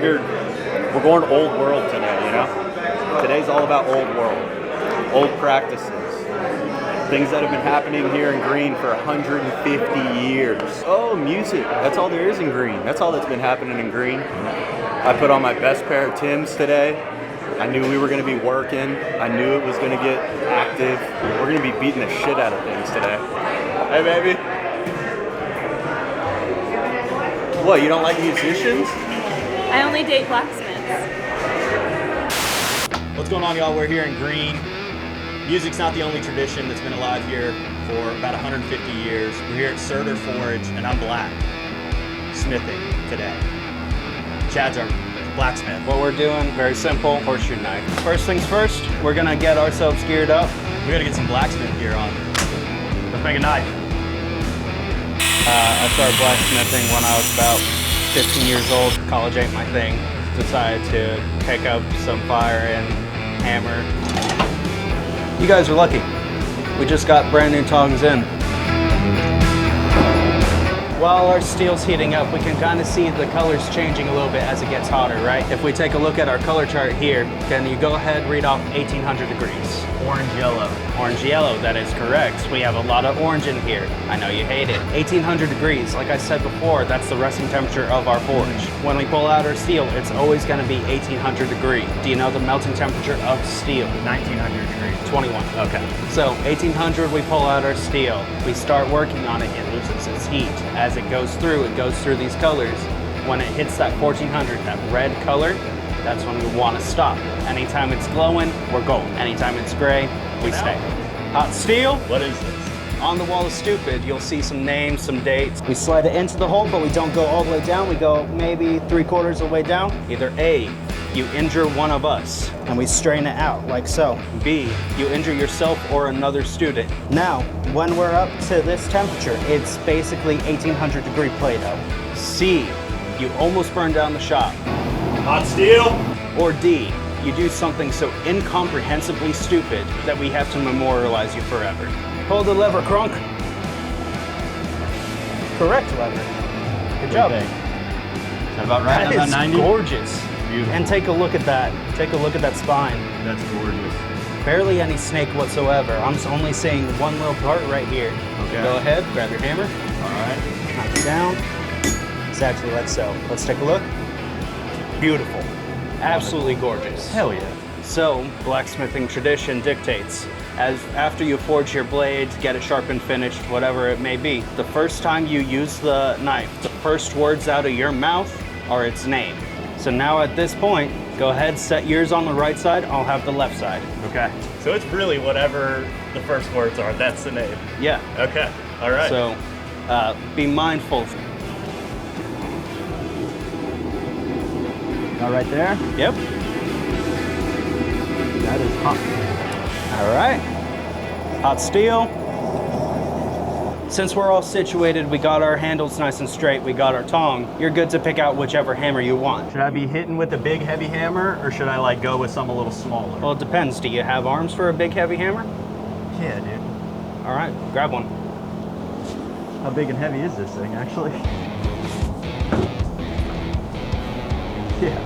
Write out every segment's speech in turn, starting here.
figured we're going old world today, you know? Today's all about old world, old practices, things that have been happening here in Gruene for 150 years. Oh, music, that's all there is in Gruene. That's all that's been happening in Gruene. I put on my best pair of Timbs today. I knew we were gonna be working. I knew it was gonna get active. We're gonna be beating the shit out of things today. Hey, baby. What, you don't like musicians? I only date blacksmiths. What's going on, y'all? We're here in Gruene. Music's not the only tradition that's been alive here for about 150 years. We're here at Surtr Forge, and I'm black, smithing today. Chad's our blacksmith. What we're doing, very simple, horseshoe knife. First things first, we're gonna get ourselves geared up. We gotta get some blacksmith gear on. Let's make a knife. I started blacksmithing when I was about 15 years old. College ain't my thing. Decided to pick up some fire and hammer. You guys are lucky. We just got brand new tongs in. While our steel's heating up, we can kind of see the colors changing a little bit as it gets hotter, right? If we take a look at our color chart here, can you go ahead and read off 1800 degrees? Orange yellow. Orange yellow, that is correct. We have a lot of orange in here. I know you hate it. 1800 degrees, like I said before, that's the resting temperature of our forge. When we pull out our steel, it's always gonna be 1800 degrees. Do you know the melting temperature of steel? 1900 degrees. 21, okay. So 1800, we pull out our steel. We start working on it, it loses its heat. As it goes through these colors. When it hits that 1400, that red color, that's when we want to stop. Anytime it's glowing, we're gold. Anytime it's gray, we stay. Hot steel. What is this? On the wall of stupid, you'll see some names, some dates. We slide it into the hole, but we don't go all the way down. We go maybe 3/4 of the way down. Either A, you injure one of us, and we strain it out like so. B, you injure yourself or another student. Now, when we're up to this temperature, it's basically 1800 degree Play-Doh. C, you almost burn down the shop. Hot steel. Or D, you do something so incomprehensibly stupid that we have to memorialize you forever. Pull the lever, Crunk. Correct lever. Good job. Is that about right? That about is 90? Gorgeous. Beautiful. And take a look at that. Take a look at that spine. That's gorgeous. Barely any snake whatsoever. I'm just only seeing one little part right here. Okay. Go ahead, grab your hammer. All right. Knock it down. Exactly like so. Let's take a look. Beautiful. Absolutely gorgeous. Hell yeah. So, blacksmithing tradition dictates, as after you forge your blade, get it sharpened, finished, whatever it may be, the first time you use the knife, the first words out of your mouth are its name. So now at this point, go ahead, set yours on the right side, I'll have the left side. Okay. So it's really whatever the first words are, that's the name. Yeah. Okay. All right. So, be mindful. All right there. Yep. That is hot. All right. Hot steel. Since we're all situated, we got our handles nice and straight, we got our tong, you're good to pick out whichever hammer you want. Should I be hitting with a big heavy hammer, or should I like go with something a little smaller? Well, it depends. Do you have arms for a big heavy hammer? Yeah, dude. All right, grab one. How big and heavy is this thing, actually? Yeah,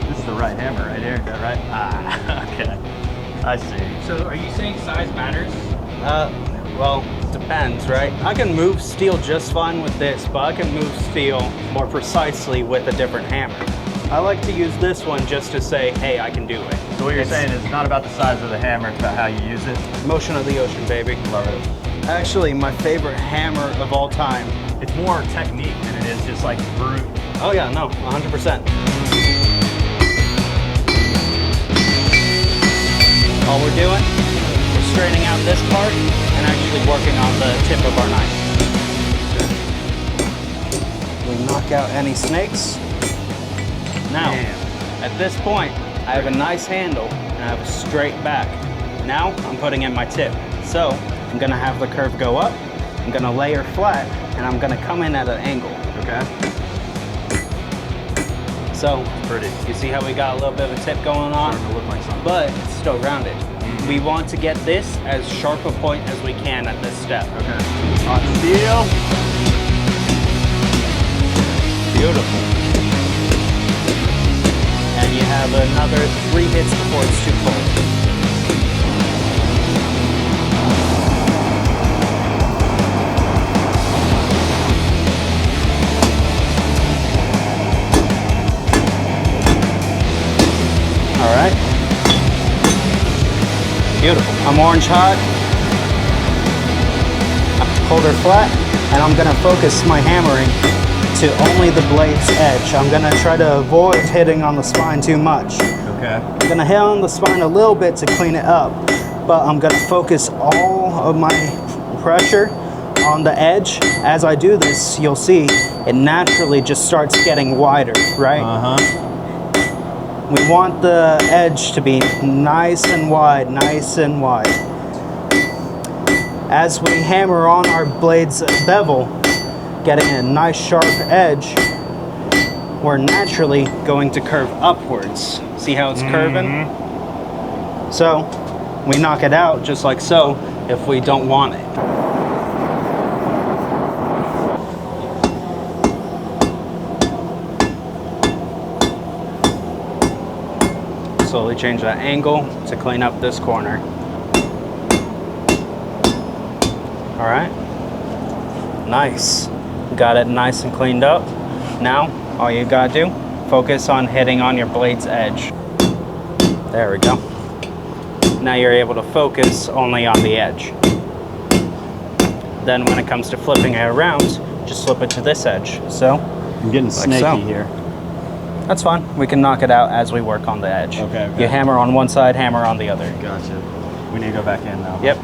this is the right hammer right here, is that right? Ah, okay. I see. So are you saying size matters? Well, depends, right? I can move steel just fine with this, but I can move steel more precisely with a different hammer. I like to use this one just to say, hey, I can do it. So what you're saying is not about the size of the hammer, it's about how you use it? Motion of the ocean, baby. Love it. Actually, my favorite hammer of all time. It's more technique than it is just like brute. Oh yeah, no, 100%. All we're doing, we're straightening out this part and actually working on the tip of our knife. We knock out any snakes. Now, at this point, I have a nice handle and I have a straight back. Now, I'm putting in my tip. So, I'm gonna have the curve go up, I'm gonna layer flat, and I'm gonna come in at an angle. Okay. So, Pretty. You see how we got a little bit of a tip going on? Starting to look like something. But it's still rounded. We want to get this as sharp a point as we can at this step. Okay. Hot steel. Beautiful. have another 3 hits before it's too cold. All right. Beautiful. I'm orange hot. Hold her flat, and I'm gonna focus my hammering to only the blade's edge. I'm gonna try to avoid hitting on the spine too much. Okay. I'm gonna hit on the spine a little bit to clean it up, but I'm gonna focus all of my pressure on the edge. As I do this, you'll see it naturally just starts getting wider, right? We want the edge to be nice and wide, nice and wide. As we hammer on our blade's bevel, getting a nice sharp edge, we're naturally going to curve upwards. See how it's curving? So we knock it out just like so if we don't want it. Slowly change that angle to clean up this corner. All right, nice. Got it nice and cleaned up. Now, all you gotta do, focus on hitting on your blade's edge. There we go. Now you're able to focus only on the edge. Then when it comes to flipping it around, just flip it to this edge. So, I'm getting snaky here. That's fine. We can knock it out as we work on the edge. Okay. You hammer on one side, hammer on the other. Gotcha. We need to go back in now. Yep.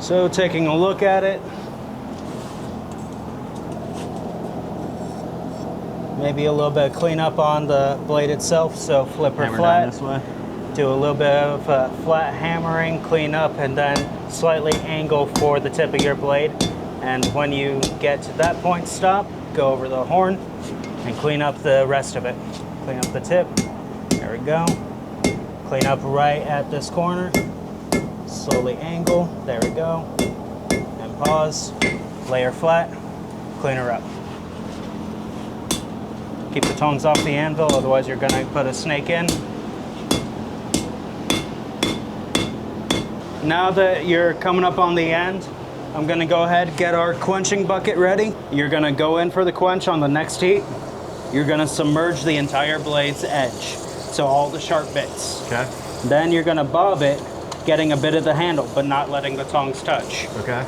So taking a look at it, maybe a little bit of cleanup on the blade itself, so flip her Hammer flat. down this way. Do a little bit of flat hammering, clean up, and then slightly angle for the tip of your blade. And when you get to that point, stop, go over the horn, and clean up the rest of it. Clean up the tip, there we go. Clean up right at this corner. Slowly angle, there we go. And pause, lay her flat, clean her up. Keep the tongs off the anvil, otherwise you're gonna put a snake in. Now that you're coming up on the end, I'm gonna go ahead and get our quenching bucket ready. You're gonna go in for the quench on the next heat. You're gonna submerge the entire blade's edge, so all the sharp bits. Okay. Then you're gonna bob it, getting a bit of the handle, but not letting the tongs touch. Okay.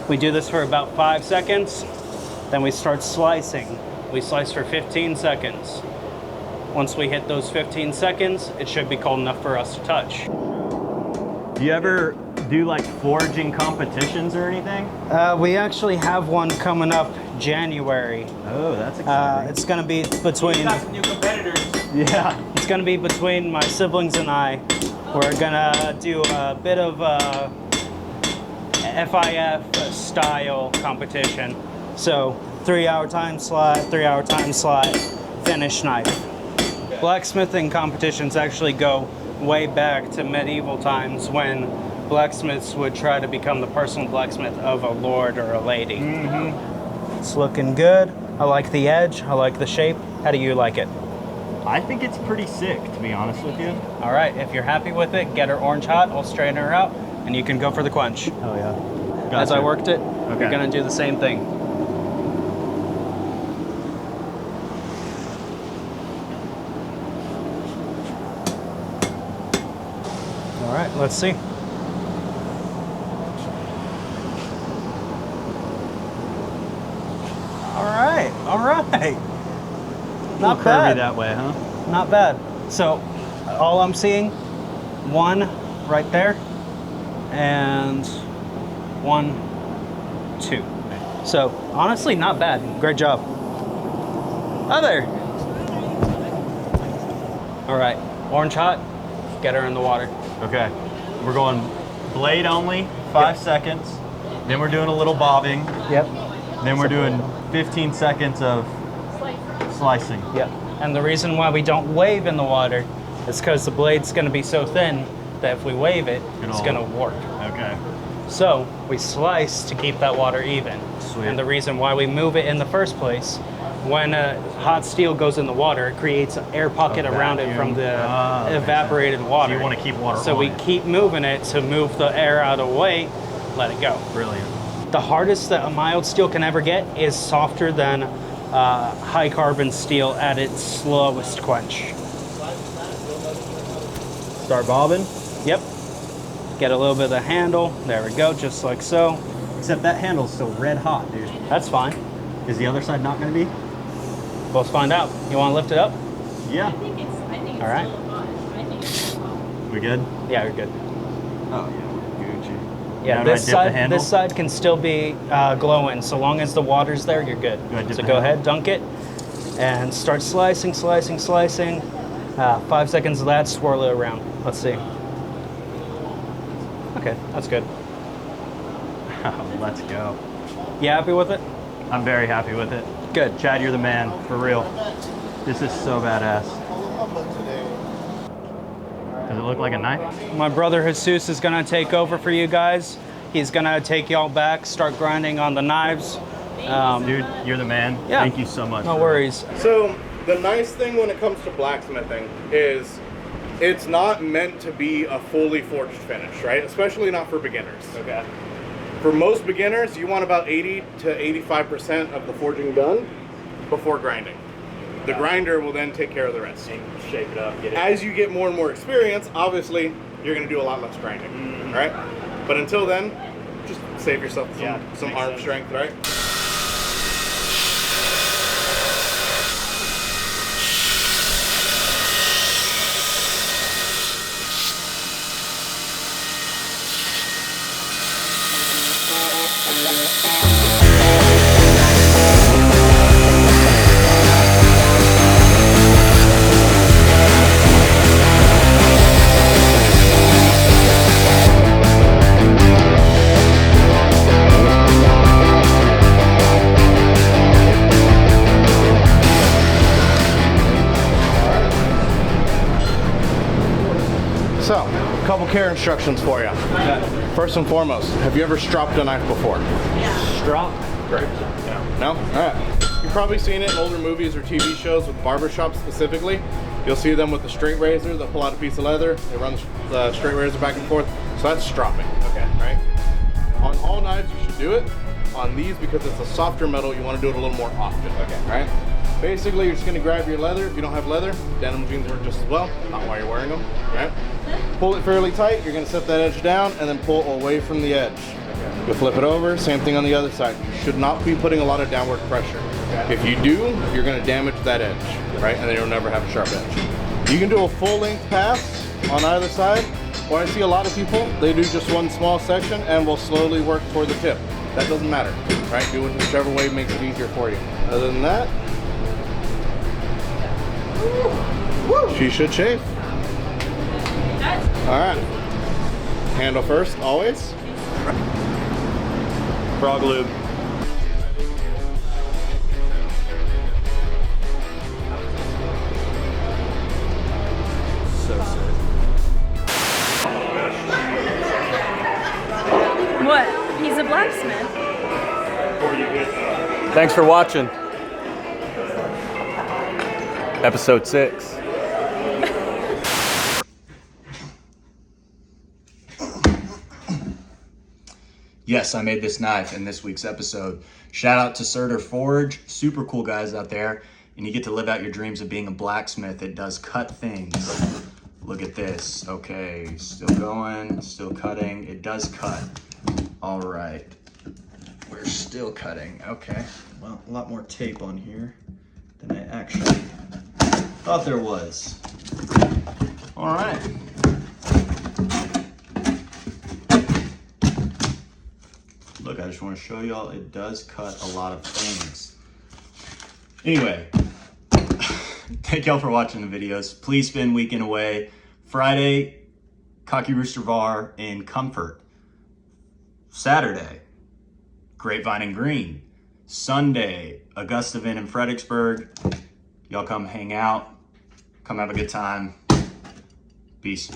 We do this for about 5 seconds, then we start slicing. We slice for 15 seconds. Once we hit those 15 seconds, it should be cold enough for us to touch. Do you ever do like forging competitions or anything? We actually have one coming up January. Oh, that's exciting. It's gonna be between... You got some new competitors. Yeah. It's gonna be between my siblings and I. We're gonna do a bit of a FIF style competition. So 3-hour time slot, 3-hour time slot, finish knife. Blacksmithing competitions actually go way back to medieval times when blacksmiths would try to become the personal blacksmith of a lord or a lady. It's looking good. I like the edge. I like the shape. How do you like it? I think it's pretty sick, to be honest with you. All right, if you're happy with it, get her orange hot. I'll straighten her out, and you can go for the quench. Oh yeah. As I worked it, Okay. you're gonna do the same thing. All right, let's see. All right. Not bad. That way, huh? Not bad. So, all I'm seeing, one right there, and 1, 2. So, honestly, not bad. Great job. Oh, there. All right, orange hot, get her in the water. Okay. We're going blade only, 5 seconds. Then we're doing a little bobbing. Yep. Then we're doing 15 seconds of slicing. Yep. And the reason why we don't wave in the water is because the blade's going to be so thin that if we wave it, it's going to warp. Okay. So we slice to keep that water even. Sweet. And the reason why we move it in the first place, when hot steel goes in the water, it creates an air pocket around it from the evaporated water. So you want to keep water So on we it. keep moving it to move the air out of the way, let it go. Brilliant. The hardest that a mild steel can ever get is softer than high carbon steel at its slowest quench. Start bobbing. Yep. Get a little bit of the handle. There we go, just like so. Except that handle's still red hot, dude. That's fine. Is the other side not going to be? Let's find out. You want to lift it up? Yeah. I think it's All right. still on. I think it's on. We good? Yeah, you're good. Oh yeah, Gucci. Yeah, Now do I this dip the side, handle? this side can still be glowing. So long as the water's there, you're good. Do I dip So the go handle? ahead, dunk it, and start slicing. 5 seconds of that, swirl it around. Let's see. Okay, that's good. Let's go. You happy with it? I'm very happy with it. Good. Chad, you're the man, for real. This is so badass. Does it look like a knife? My brother Jesus is gonna take over for you guys. He's gonna take y'all back, start grinding on the knives. Dude, you're the man. Yeah. Thank you so much. No bro. worries. So the nice thing when it comes to blacksmithing is it's not meant to be a fully forged finish, right? Especially not for beginners. Okay. For most beginners, you want about 80 to 85% of the forging done before grinding. The grinder will then take care of the rest. Shape it up, get it. As you get more and more experience, obviously, you're going to do a lot less grinding, right? But until then, just save yourself some makes arm sense. strength, right? So, a couple care instructions for you. First and foremost, have you ever stropped a knife before? Strop. Great. No? Alright. You've probably seen it in older movies or TV shows with barbershops specifically. You'll see them with the straight razor. They'll pull out a piece of leather. They run the straight razor back and forth. So that's stropping. Okay. Right? On all knives, you should do it. On these, because it's a softer metal, you want to do it a little more often. Okay. Right? Basically, you're just going to grab your leather. If you don't have leather, denim jeans work just as well. Not while you're wearing them. Right? Pull it fairly tight. You're going to set that edge down and then pull away from the edge. You flip it over, same thing on the other side. You should not be putting a lot of downward pressure. If you do, you're going to damage that edge, right? And then you'll never have a sharp edge. You can do a full length pass on either side, or I see a lot of people, they do just one small section and will slowly work toward the tip. That doesn't matter, right? Do it whichever way makes it easier for you. Other than that, she should chafe. All right. Handle first, always. Frog lube. So sick. What? He's a blacksmith. Thanks for watching. Episode 6. Yes, I made this knife in this week's episode. Shout out to Surtr Forge, super cool guys out there, and you get to live out your dreams of being a blacksmith. It does cut things. Look at this. Okay, still going, still cutting. It does cut. All right, we're still cutting. Okay, well, a lot more tape on here than I actually thought there was. All right. Look, I just want to show y'all it does cut a lot of things. Anyway, thank y'all for watching the videos. Please spend weekend away. Friday, Cocky Rooster Bar in Comfort. Saturday, Grapevine and Green. Sunday, Augusta Vin in Fredericksburg. Y'all come hang out. Come have a good time. Peace.